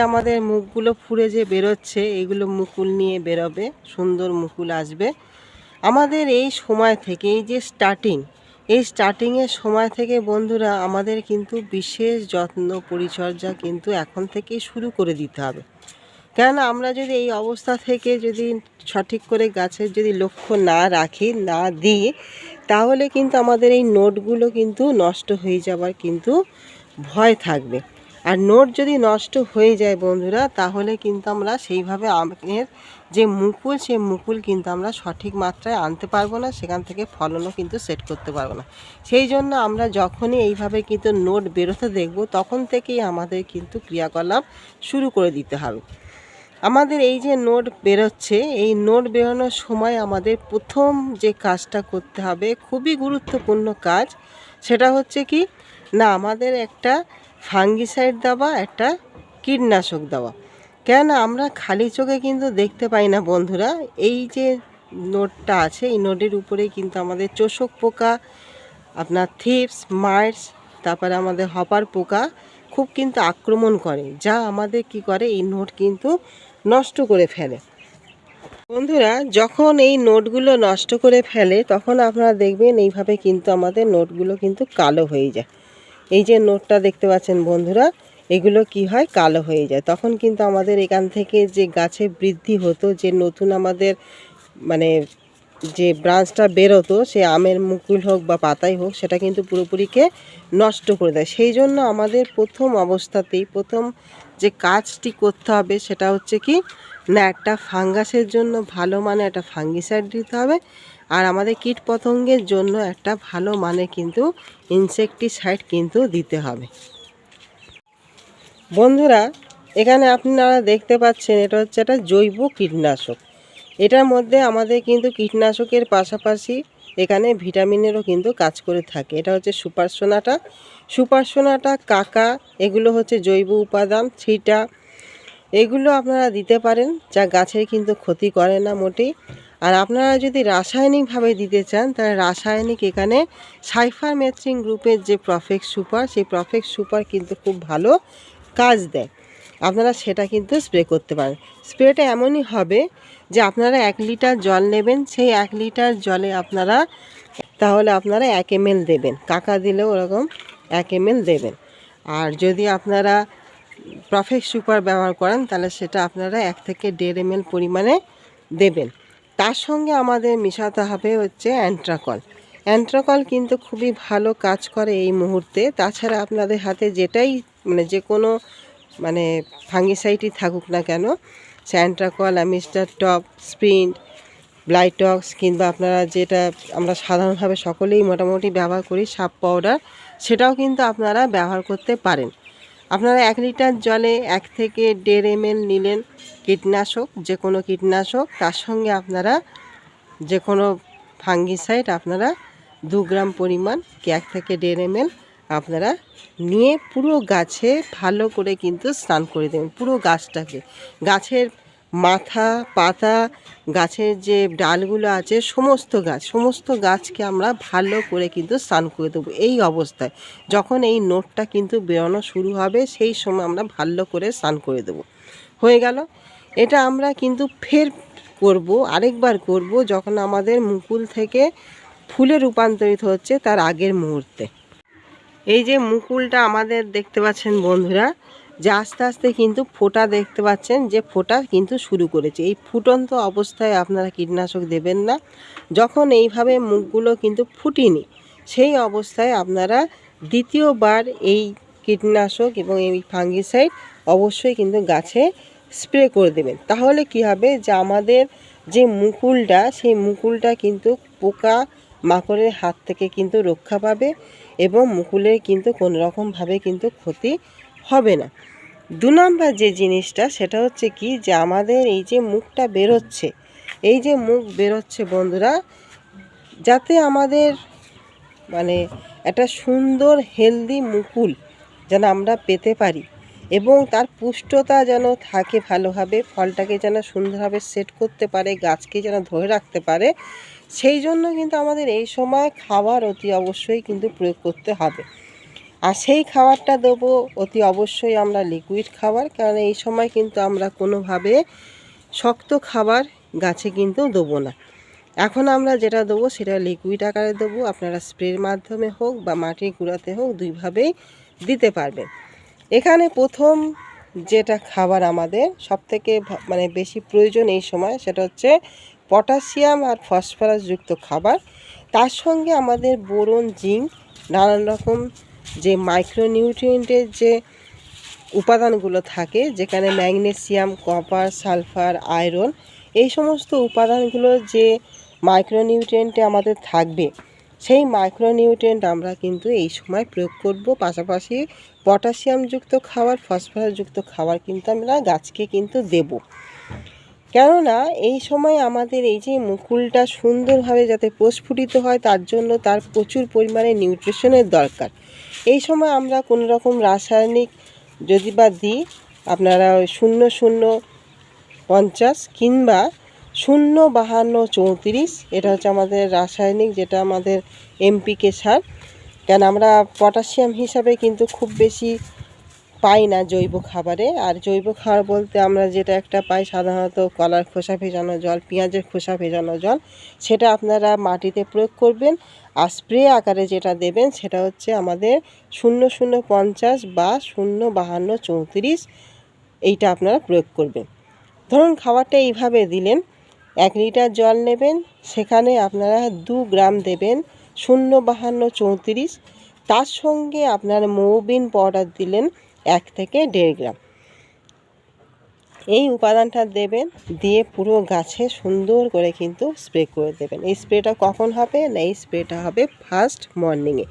আমাদের মুখগুলো ফুলে যে বেরোচ্ছে, এগুলো মুকুল নিয়ে বেরোবে, সুন্দর মুকুল আসবে। আমাদের এই সময় থেকে, এই যে স্টার্টিংয়ের সময় থেকে বন্ধুরা আমাদের কিন্তু বিশেষ যত্ন পরিচর্যা কিন্তু এখন থেকেই শুরু করে দিতে হবে। কেননা আমরা যদি এই অবস্থা থেকে যদি সঠিক করে গাছের যদি লক্ষ্য না রাখি, না দিই, তাহলে কিন্তু আমাদের এই নোটগুলো কিন্তু নষ্ট হয়ে যাবার কিন্তু ভয় থাকবে। আর নোট যদি নষ্ট হয়ে যায় বন্ধুরা, তাহলে কিন্তু আমরা সেইভাবে আমের যে মুকুল, সেই মুকুল কিন্তু আমরা সঠিক মাত্রায় আনতে পারবো না, সেখান থেকে ফলনও কিন্তু সেট করতে পারবো না। সেই জন্য আমরা যখনই এইভাবে কিন্তু নোট বেরোতে দেখব, তখন থেকেই আমাদের কিন্তু ক্রিয়াকলাপ শুরু করে দিতে হবে। আমাদের এই যে নোট বেরোচ্ছে, এই নোট বেরোনোর সময় আমাদের প্রথম যে কাজটা করতে হবে, খুবই গুরুত্বপূর্ণ কাজ, সেটা হচ্ছে কি না, আমাদের একটা ফাঙ্গিসাইড দেওয়া, একটা কীটনাশক দেওয়া। কেন আমরা খালি চোখে কিন্তু দেখতে পাই না বন্ধুরা। এই যে নোটটা আছে, এই নোটের উপরেই কিন্তু আমাদের চোষক পোকা, আপনার থিপস, মাইটস, তারপরে আমাদের হপার পোকা খুব কিন্তু আক্রমণ করে, যা আমাদের কি করে, এই নোট কিন্তু নষ্ট করে ফেলে। বন্ধুরা যখন এই নোটগুলো নষ্ট করে ফেলে, তখন আপনারা দেখবেন এইভাবে কিন্তু আমাদের নোটগুলো কিন্তু কালো হয়ে যায়। এই যে নোটটা দেখতে পাচ্ছেন বন্ধুরা, এগুলো কি হয়, কালো হয়ে যায়। তখন কিন্তু আমাদের এখান থেকে যে গাছে বৃদ্ধি হতো, যে নতুন আমাদের মানে যে ব্রাঞ্চটা বেরোতো, সে আমের মুকুল হোক বা পাতাই হোক, সেটা কিন্তু পুরোপুরিকে নষ্ট করে দেয়। সেই জন্য আমাদের প্রথম অবস্থাতেই প্রথম যে কাজটি করতে হবে, সেটা হচ্ছে কি না, একটা ফাঙ্গাসের জন্য ভালো মানে একটা ফাঙ্গিসাইড দিতে হবে, আর আমাদের কীট পতঙ্গের জন্য একটা ভালো মানে কিন্তু ইনসেকটিসাইড কিন্তু দিতে হবে। বন্ধুরা এখানে আপনারা দেখতে পাচ্ছেন, এটা হচ্ছে একটা জৈব কীটনাশক। এটার মধ্যে আমাদের কিন্তু কীটনাশকের পাশাপাশি এখানে ভিটামিনেরও কিন্তু কাজ করে থাকে। এটা হচ্ছে সুপারসোনাটা, কাকা, এগুলো হচ্ছে জৈব উপাদান, ছিটা, এগুলো আপনারা দিতে পারেন, যা গাছের কিন্তু ক্ষতি করে না মোটেই। আর আপনারা যদি রাসায়নিকভাবে দিতে চান, তাহলে রাসায়নিক এখানে সাইফারমেথ্রিন গ্রুপের যে প্রফেক্ট সুপার, সেই প্রফেক্ট সুপার কিন্তু খুব ভালো কাজ দেয়। আপনারা সেটা কিন্তু স্প্রে করতে পারেন। স্প্রেটা এমনই হবে যে আপনারা 1 লিটার জল নেবেন, সেই 1 লিটার জলে আপনারা 1 ml দেবেন। কাকা দিলেও ওরকম 1 ml দেবেন। আর যদি আপনারা প্রফেক্ট সুপার ব্যবহার করেন, তাহলে সেটা আপনারা 1 থেকে 1.5 ml পরিমাণে দেবেন। তার সঙ্গে আমাদের মেশাতে হবে হচ্ছে অ্যান্ট্রাকল কিন্তু খুবই ভালো কাজ করে এই মুহূর্তে। তাছাড়া আপনাদের হাতে যেটাই যে কোনো ফাঙ্গিসাইডই থাকুক না কেন, সে Antracol, Amistar Top, Sprint, Blitox, কিংবা আপনারা যেটা আমরা সাধারণভাবে সকলেই মোটামুটি ব্যবহার করি, সাপ পাউডার, সেটাও কিন্তু আপনারা ব্যবহার করতে পারেন। আপনারা 1 লিটার জলে 1 থেকে 1.5 ml নিলেন কীটনাশক, যে কোনো কীটনাশক, তার সঙ্গে আপনারা যে কোনো ফাঙ্গিসাইড আপনারা 2 গ্রাম পরিমাণ কি 1 থেকে 1.5 ml আপনারা নিয়ে পুরো গাছে ভালো করে কিন্তু স্নান করে দেবেন। পুরো গাছটাকে, গাছের মাথা, পাতা, গাছের যে ডালগুলো আছে, সমস্ত গাছকে আমরা ভালো করে কিন্তু স্নান করে দেবো। এই অবস্থায় যখন এই নোটটা কিন্তু বেরোনো শুরু হবে, সেই সময় আমরা ভালো করে স্নান করে দেবো। হয়ে গেল। এটা আমরা কিন্তু ফের আরেকবার করব যখন আমাদের মুকুল থেকে ফুলে রূপান্তরিত হচ্ছে তার আগের মুহূর্তে। এই যে মুকুলটা আমাদের দেখতে পাচ্ছেন বন্ধুরা, যে আস্তে আস্তে কিন্তু ফোঁটা দেখতে পাচ্ছেন, যে ফোঁটা কিন্তু শুরু করেছে। এই ফুটন্ত অবস্থায় আপনারা কীটনাশক দেবেন না। যখন এইভাবে মুখগুলো কিন্তু ফুটিনি, সেই অবস্থায় আপনারা দ্বিতীয়বার এই কীটনাশক এবং এই ফাঙ্গিসাইড অবশ্যই কিন্তু গাছে স্প্রে করে দেবেন। তাহলে কি হবে, যে আমাদের যে মুকুলটা, সেই মুকুলটা কিন্তু পোকা মাকড়ের হাত থেকে কিন্তু রক্ষা পাবে, এবং মুকুলের কিন্তু কোনো রকমভাবে কিন্তু ক্ষতি হবে না। 2 নম্বর যে জিনিসটা, সেটা হচ্ছে কি, যে আমাদের এই যে মুখটা বেরোচ্ছে, এই যে মুখ বেরোচ্ছে বন্ধুরা, যাতে আমাদের একটা সুন্দর হেলদি মুকুল যেন আমরা পেতে পারি, এবং তার পুষ্টতা যেন থাকে ভালোভাবে, ফলটাকে যেন সুন্দরভাবে সেট করতে পারে, গাছকে যেন ধরে রাখতে পারে, সেই জন্য কিন্তু আমাদের এই সময় খাবার অতি অবশ্যই কিন্তু প্রয়োগ করতে হবে। আর সেই খাবারটা দেবো অতি অবশ্যই আমরা লিকুইড খাবার, কারণ এই সময় কিন্তু আমরা কোনোভাবে শক্ত খাবার গাছে কিন্তু দেবো না। এখন আমরা যেটা দেবো সেটা লিকুইড আকারে দেবো। আপনারা স্প্রের মাধ্যমে হোক বা মাটির গুঁড়াতে হোক, দুইভাবেই দিতে পারবেন। এখানে প্রথম যেটা খাবার আমাদের সবথেকে মানে বেশি প্রয়োজন এই সময়, সেটা হচ্ছে পটাশিয়াম আর ফসফরাস যুক্ত খাবার। তার সঙ্গে আমাদের বোরন, জিঙ্ক, নানান রকম যে মাইক্রোনিউট্রিয়েন্টের যে উপাদানগুলো থাকে, যেখানে ম্যাগনেসিয়াম, কপার, সালফার, আয়রন, এই সমস্ত উপাদানগুলো যে মাইক্রোনিউট্রিয়েন্টে আমাদের থাকবে, সেই মাইক্রোনিউট্রিয়েন্ট আমরা কিন্তু এই সময় প্রয়োগ করব। পাশাপাশি পটাশিয়ামযুক্ত খাবার, ফসফরাসযুক্ত খাবার কিন্তু আমরা গাছকে কিন্তু দেব। কেননা এই সময় আমাদের এই যে মুকুলটা সুন্দরভাবে যাতে প্রস্ফুটিত হয়, তার জন্য তার প্রচুর পরিমাণে নিউট্রিশনের দরকার। এই সময় আমরা কোনো রকম রাসায়নিক যদি বা দিই, আপনারা 0050 কিংবা 05234, এটা হচ্ছে আমাদের রাসায়নিক, যেটা আমাদের এমপিকে সার। কেন আমরা পটাশিয়াম হিসাবে কিন্তু খুব বেশি পাই না জৈব খাবারে। আর জৈব খাবার বলতে আমরা যেটা একটা পাই সাধারণত কলার খোসা ভেজানো জল, পেঁয়াজের খোসা ভেজানো জল, সেটা আপনারা মাটিতে প্রয়োগ করবেন। আর স্প্রে আকারে যেটা দেবেন সেটা হচ্ছে আমাদের 0050 বা 05234, এইটা আপনারা প্রয়োগ করবেন। ধরুন খাবারটা এইভাবে দিলেন, 1 লিটার জল নেবেন, সেখানে আপনারা 2 গ্রাম দেবেন 05234। তার সঙ্গে আপনার মৌবিন পাউডার দিলেন 1 থেকে 1.5 গ্রাম। এই উপাদানটা দেবেন, দিয়ে পুরো গাছে সুন্দর করে কিন্তু স্প্রে করে দেবেন। এই স্প্রেটা কখন হবে না, এই স্প্রেটা হবে ফার্স্ট মর্নিংয়ে,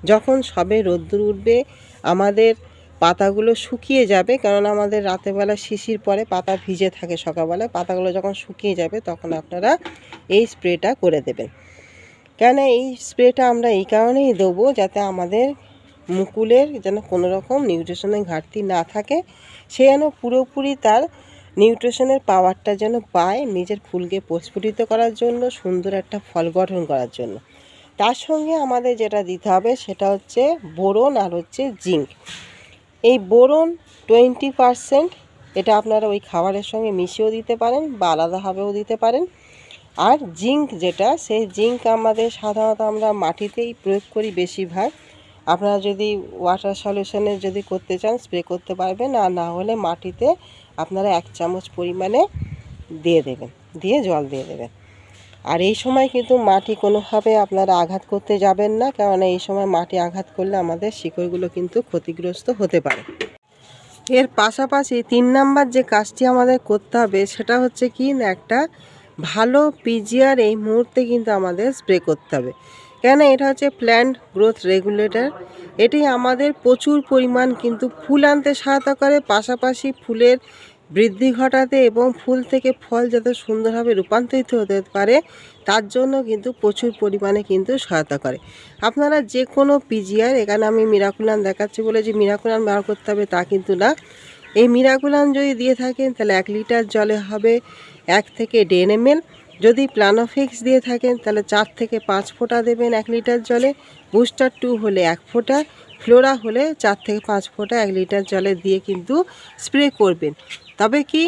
যখন সবে রোদ্দুর উঠবে, আমাদের পাতাগুলো শুকিয়ে যাবে। কারণ আমাদের রাতেরবেলা শিশির পরে পাতা ভিজে থাকে, সকালবেলায় পাতাগুলো যখন শুকিয়ে যাবে তখন আপনারা এই স্প্রেটা করে দেবেন। কেন এই স্প্রেটা আমরা এই কারণেই দেবো, যাতে আমাদের মুকুলের যেন কোনো রকম নিউট্রিশনের ঘাটতি না থাকে, সে যেন পুরোপুরি তার নিউট্রিশনের পাওয়ারটা যেন পায় নিজের ফুলকে প্রস্ফুটিত করার জন্য, সুন্দর একটা ফল গঠন করার জন্য। তার সঙ্গে আমাদের যেটা দিতে হবে সেটা হচ্ছে বোরন আর হচ্ছে জিঙ্ক। এই বোরন 20%, এটা আপনারা ওই খাবারের সঙ্গে মিশিয়েও দিতে পারেন বা আলাদাভাবেও দিতে পারেন। আর জিঙ্ক যেটা, সেই জিঙ্ক আমাদের সাধারণত আমরা মাটিতেই প্রয়োগ করি বেশিরভাগ। আপনারা যদি ওয়াটার সলিউশনে যদি করতে চান স্প্রে করতে পারবেন, আর না হলে মাটিতে আপনারা 1 চামচ পরিমাণে দিয়ে দেবেন, দিয়ে জল দিয়ে দেবেন। আর এই সময় কিন্তু মাটি কোনোভাবে আপনারা আঘাত করতে যাবেন না, কারণ এই সময় মাটি আঘাত করলে আমাদের শিকড়গুলো কিন্তু ক্ষতিগ্রস্ত হতে পারে। এর পাশাপাশি 3 নাম্বার যে কাজটি আমাদের করতে হবে সেটা হচ্ছে কি না, একটা ভালো পিজিআর এই মুহূর্তে কিন্তু আমাদের স্প্রে করতে হবে। কেন, এটা হচ্ছে প্ল্যান্ট গ্রোথ রেগুলেটর। এটি আমাদের প্রচুর পরিমাণ কিন্তু ফুল আনতে সহায়তা করে, পাশাপাশি ফুলের বৃদ্ধি ঘটাতে এবং ফুল থেকে ফল যাতে সুন্দরভাবে রূপান্তরিত হতে পারে তার জন্য কিন্তু প্রচুর পরিমাণে কিন্তু সহায়তা করে। আপনারা যে কোনো পিজিআর, এখানে আমি মিরাকুলান দেখাচ্ছি বলে যে মিরাকুলান ব্যবহার করতে হবে তা কিন্তু না। এই মিরাকুলান যদি দিয়ে থাকেন তাহলে 1 লিটার জলে হবে 1 থেকে 1.5 ml। যদি প্লানোফিক্স দিয়ে থাকেন তাহলে 4 থেকে 5 ফোঁটা দেবেন 1 লিটার জলে। বুস্টার 2 হলে 1 ফোঁটা, ফ্লোরা হলে 4 থেকে 5 ফোঁটা 1 লিটার জলে দিয়ে কিন্তু স্প্রে করবেন। তবে কি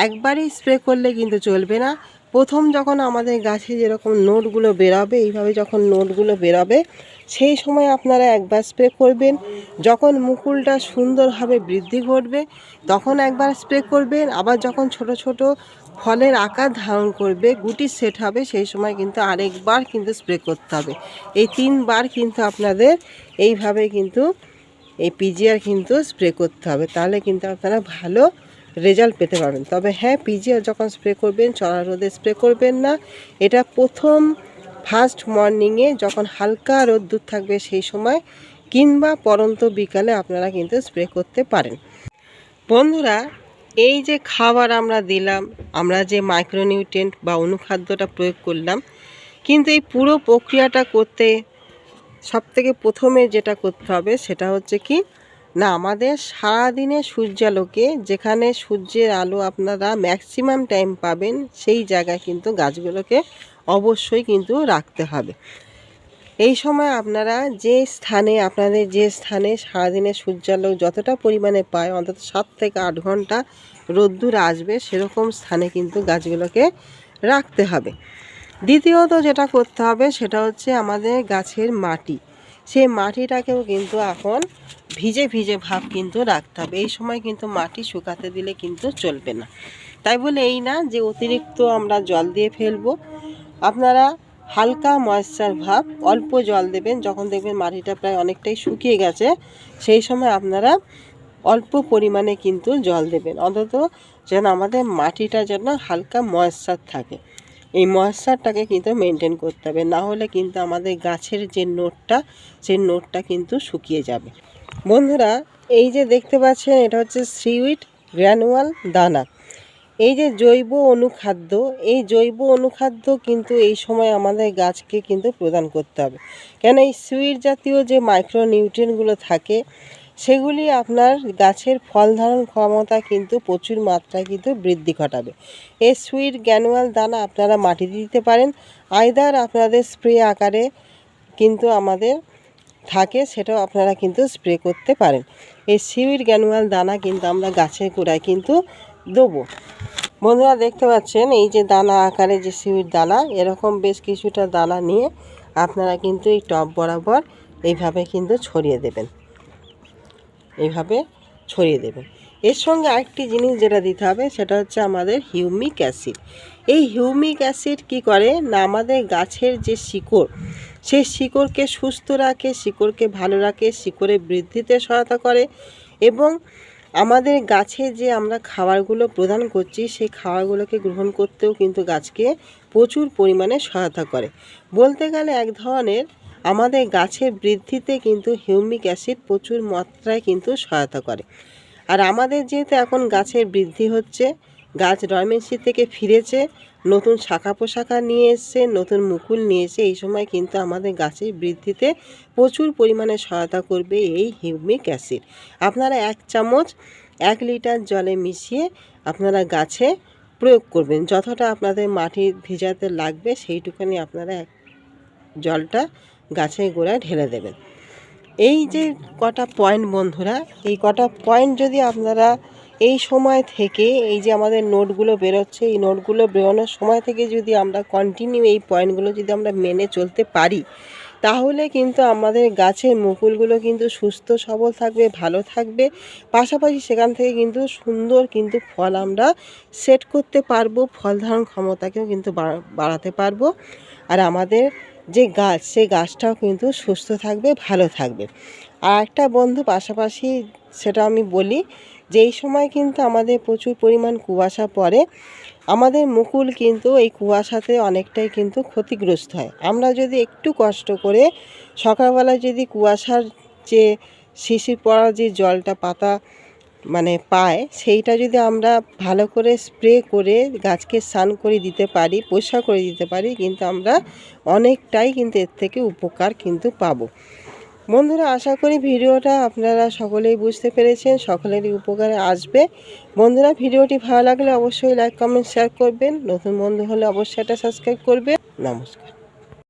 একবারই স্প্রে করলে কিন্তু চলবে না। প্রথম যখন আমাদের গাছে যেরকম নোটগুলো বেরোবে, এইভাবে যখন নোটগুলো বেরোবে সেই সময় আপনারা একবার স্প্রে করবেন। যখন মুকুলটা সুন্দরভাবে বৃদ্ধি ঘটবে তখন একবার স্প্রে করবেন। আবার যখন ছোট ছোট ফলের আকার ধারণ করবে, গুটি সেট হবে, সেই সময় কিন্তু আরেকবার কিন্তু স্প্রে করতে হবে। এই 3 বার কিন্তু আপনাদের এইভাবে কিন্তু এই পিজিআর কিন্তু স্প্রে করতে হবে, তাহলে কিন্তু আপনারা ভালো রেজাল্ট পেতে পারবেন। তবে হ্যাঁ, পিজিআর যখন স্প্রে করবেন চড়া রোদে স্প্রে করবেন না। এটা প্রথম ফার্স্ট মর্নিংয়ে যখন হালকা রোদ্দুর থাকবে সেই সময়, কিংবা পরন্ত বিকালে আপনারা কিন্তু স্প্রে করতে পারেন। বন্ধুরা, এই যে খাবার আমরা দিলাম, আমরা যে মাইক্রোনিউট্রিয়েন্ট বা অনুখাদ্যটা প্রয়োগ করলাম, কিন্তু এই পুরো প্রক্রিয়াটা করতে সবথেকে প্রথমে যেটা করতে হবে সেটা হচ্ছে কি না, আমাদের সারাদিনে সূর্যালোকে, যেখানে সূর্যের আলো আপনারা ম্যাক্সিমাম টাইম পাবেন, সেই জায়গায় কিন্তু গাছগুলোকে অবশ্যই কিন্তু রাখতে হবে। এই সময় আপনারা আপনাদের যে স্থানে সারাদিনে সূর্যালোক যতটা পরিমাণে পায় অন্তত 7 থেকে 8 ঘন্টা রোদ্দুর আসবে সেরকম স্থানে কিন্তু গাছগুলোকে রাখতে হবে। দ্বিতীয়ত যেটা করতে হবে সেটা হচ্ছে আমাদের গাছের মাটি, সেই মাটিটাকেও কিন্তু এখন ভিজে ভিজে ভাব কিন্তু রাখতে হবে। এই সময় কিন্তু মাটি শুকাতে দিলে কিন্তু চলবে না। তাই বলে এই না যে অতিরিক্ত আমরা জল দিয়ে ফেলবো। আপনারা হালকা ময়েশ্চার ভাব অল্প জল দেবেন। যখন দেখবেন মাটিটা প্রায় অনেকটাই শুকিয়ে গেছে সেই সময় আপনারা অল্প পরিমাণে কিন্তু জল দেবেন, অন্তত যেন আমাদের মাটিটা যেন হালকা ময়েশ্চার থাকে। এই ময়েশ্চারটাকে কিন্তু মেনটেন করতে হবে, না হলে কিন্তু আমাদের গাছের যে নোটটা সেই নোটটা কিন্তু শুকিয়ে যাবে। বন্ধুরা, এই যে দেখতে পাচ্ছেন এটা হচ্ছে সিউইড গ্র্যানুয়াল দানা। এই যে জৈব অনুখাদ্য, এই জৈব অনুখাদ্য কিন্তু এই সময় আমাদের গাছকে কিন্তু প্রদান করতে হবে। কেন এই সুইট জাতীয় যে মাইক্রো নিউট্রিয়েন্টগুলো থাকে সেগুলি আপনার গাছের ফল ধারণ ক্ষমতা কিন্তু প্রচুর মাত্রায় কিন্তু বৃদ্ধি ঘটাবে। এই সুইট গ্র্যানুয়াল দানা আপনারা মাটিতে দিতে পারেন, আইদার আপনাদের স্প্রে আকারে কিন্তু আমাদের থাকে, সেটাও আপনারা কিন্তু স্প্রে করতে পারেন। এই সুইট গ্র্যানুয়াল দানা কিন্তু আমরা গাছের গোড়ায় কিন্তু দেবো। বন্ধুরা দেখতে পাচ্ছেন এই যে দানা আকারে যে সিউইড দানা, এরকম বেশ কিছুটা দানা নিয়ে আপনারা কিন্তু এই টব বরাবর এইভাবে কিন্তু ছড়িয়ে দেবেন, এইভাবে ছড়িয়ে দেবেন। এর সঙ্গে আরেকটি জিনিস যেটা দিতে হবে সেটা হচ্ছে আমাদের হিউমিক অ্যাসিড। এই হিউমিক অ্যাসিড কি করে না, আমাদের গাছের যে শিকড় সেই শিকড়কে সুস্থ রাখে, শিকড়কে ভালো রাখে, শিকড়ের বৃদ্ধিতে সহায়তা করে এবং আমাদের গাছে যে আমরা খাবারগুলো প্রদান করছি সেই খাবারগুলোকে গ্রহণ করতেও কিন্তু গাছকে প্রচুর পরিমাণে সহায়তা করে। বলতে গেলে এক ধরনের আমাদের গাছের বৃদ্ধিতে কিন্তু হিউমিক অ্যাসিড প্রচুর মাত্রায় কিন্তু সহায়তা করে। আর আমাদের যেহেতু এখন গাছের বৃদ্ধি হচ্ছে, গাছ ডরমেন্সি থেকে ফিরেছে, নতুন শাখা পোশাখা নিয়ে এসছে, নতুন মুকুল নিয়ে এসে, এই সময় কিন্তু আমাদের গাছের বৃদ্ধিতে প্রচুর পরিমাণে সহায়তা করবে এই হিউমিক অ্যাসিড। আপনারা 1 চামচ 1 লিটার জলে মিশিয়ে আপনারা গাছে প্রয়োগ করবেন। যতটা আপনাদের মাটি ভিজাতে লাগবে সেইটুখানি আপনারা জলটা গাছের গোড়ায় ঢেলে দেবেন। এই যে কটা পয়েন্ট বন্ধুরা, এই কটা পয়েন্ট যদি আপনারা এই সময় থেকে, এই যে আমাদের নোটগুলো বেরোচ্ছে, এই নোটগুলো বেরোনোর সময় থেকে যদি আমরা কন্টিনিউ এই পয়েন্টগুলো যদি আমরা মেনে চলতে পারি, তাহলে কিন্তু আমাদের গাছের মুকুলগুলো কিন্তু সুস্থ সবল থাকবে, ভালো থাকবে। পাশাপাশি সেখান থেকে কিন্তু সুন্দর কিন্তু ফল আমরা সেট করতে পারবো, ফল ধারণ ক্ষমতাকেও কিন্তু বাড়াতে পারবো। আর আমাদের যে গাছ সেই গাছটাও কিন্তু সুস্থ থাকবে, ভালো থাকবে। আর একটা বন্ধু পাশাপাশি সেটা আমি বলি যে এই সময় কিন্তু আমাদের প্রচুর পরিমাণ কুয়াশা পড়ে, আমাদের মুকুল কিন্তু এই কুয়াশাতে অনেকটাই কিন্তু ক্ষতিগ্রস্ত হয়। আমরা যদি একটু কষ্ট করে সকালবেলা যদি কুয়াশার যে শিশির পড়া যে জলটা পাতা পায়, সেইটা যদি আমরা ভালো করে স্প্রে করে গাছকে স্নান করে দিতে পারি, পরিষ্কার করে দিতে পারি, কিন্তু আমরা অনেকটাই কিন্তু এর থেকে উপকার কিন্তু পাবো। বন্ধুরা, আশা করি ভিডিওটা আপনারা সকলেই বুঝতে পেরেছেন, সকলেরই উপকারে আসবে। বন্ধুরা, ভিডিওটি ভালো লাগলে অবশ্যই লাইক, কমেন্ট, শেয়ার করবেন। নতুন বন্ধু হলে অবশ্যই এটা সাবস্ক্রাইব করবেন। নমস্কার।